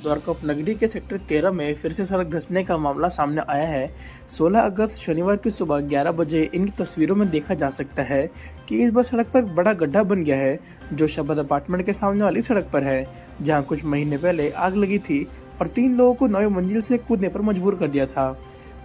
द्वारका उपनगरी के सेक्टर 13 में फिर से सड़क धंसने का मामला सामने आया है। 16 अगस्त शनिवार की सुबह 11 बजे इन तस्वीरों में देखा जा सकता है कि इस बार सड़क पर बड़ा गड्ढा बन गया है, जो शबद अपार्टमेंट के सामने वाली सड़क पर है, जहां कुछ महीने पहले आग लगी थी और 3 लोगों को 9वीं मंजिल से कूदने पर मजबूर कर दिया था।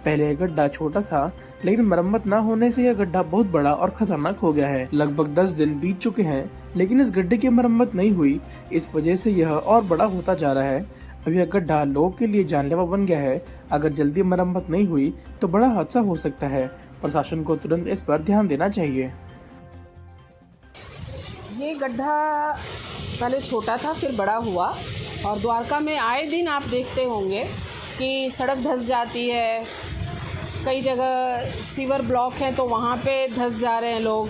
पहले यह गड्ढा छोटा था, लेकिन मरम्मत न होने से यह गड्ढा बहुत बड़ा और खतरनाक हो गया है। लगभग 10 दिन बीत चुके हैं, लेकिन इस गड्ढे की मरम्मत नहीं हुई। इस वजह से यह और बड़ा होता जा रहा है। अब यह गड्ढा लोगों के लिए जानलेवा बन गया है। अगर जल्दी मरम्मत नहीं हुई तो बड़ा हादसा हो सकता है। प्रशासन को तुरंत इस पर ध्यान देना चाहिए। ये गड्ढा पहले छोटा था, फिर बड़ा हुआ और द्वारका में आए दिन आप देखते होंगे कि सड़क धंस जाती है। कई जगह सीवर ब्लॉक है तो वहाँ पे धंस जा रहे हैं लोग,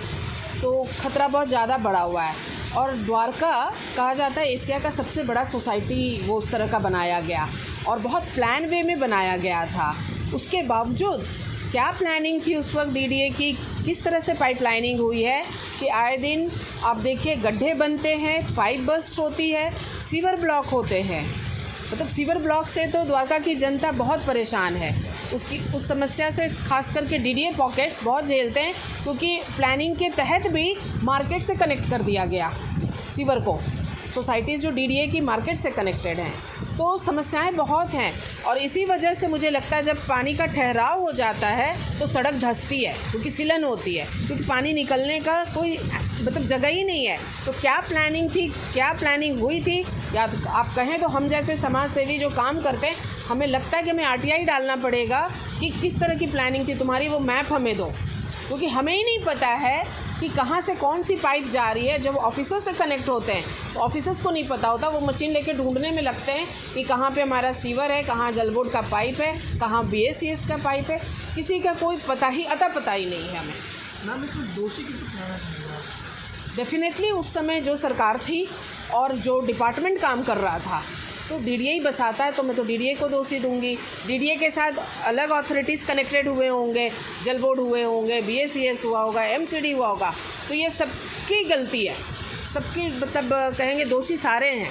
तो खतरा बहुत ज़्यादा बढ़ा हुआ है। और द्वारका कहा जाता है एशिया का सबसे बड़ा सोसाइटी वो उस तरह का बनाया गया और बहुत प्लान वे में बनाया गया था। उसके बावजूद क्या प्लानिंग थी उस वक्त डीडीए की, किस तरह से पाइपलाइनिंग हुई है कि आए दिन आप देखिए गड्ढे बनते हैं, पाइप बस्ट होती है, सीवर ब्लॉक होते हैं। मतलब सीवर ब्लॉक से तो द्वारका की जनता बहुत परेशान है। उस समस्या से खास करके डीडीए पॉकेट्स बहुत झेलते हैं, क्योंकि प्लानिंग के तहत भी मार्केट से कनेक्ट कर दिया गया सीवर को। सोसाइटीज़ जो डीडीए की मार्केट से कनेक्टेड हैं, तो समस्याएं बहुत हैं। और इसी वजह से मुझे लगता है जब पानी का ठहराव हो जाता है तो सड़क धंसती है, क्योंकि सिलन होती है, क्योंकि पानी निकलने का कोई मतलब जगह ही नहीं है। तो क्या प्लानिंग थी, क्या प्लानिंग हुई थी, या तो आप कहें तो हम जैसे समाज सेवी जो काम करते हैं, हमें लगता है कि हमें आरटीआई डालना पड़ेगा कि किस तरह की प्लानिंग थी तुम्हारी, वो मैप हमें दो, क्योंकि हमें ही नहीं पता है कि कहाँ से कौन सी पाइप जा रही है। जब ऑफिसर्स से कनेक्ट होते हैं तो ऑफिसर्स को नहीं पता होता, वो मशीन लेके ढूंढने में लगते हैं कि कहाँ पे हमारा सीवर है, कहाँ जल बोर्ड का पाइप है, कहाँ बीएसीएस का पाइप है। किसी का कोई पता ही नहीं है हमें। मैम, इसमें दोषी किसको ठहराना चाहिए? डेफिनेटली उस समय जो सरकार थी और जो डिपार्टमेंट काम कर रहा था, तो डीडीए ही बसाता है, तो मैं तो डीडीए को दोषी दूंगी। डीडीए के साथ अलग अथॉरिटीज़ कनेक्टेड हुए होंगे, जल बोर्ड हुए होंगे, बीएसीएस हुआ होगा, एमसीडी हुआ होगा, तो ये सबकी गलती है, सबकी मतलब कहेंगे दोषी सारे हैं।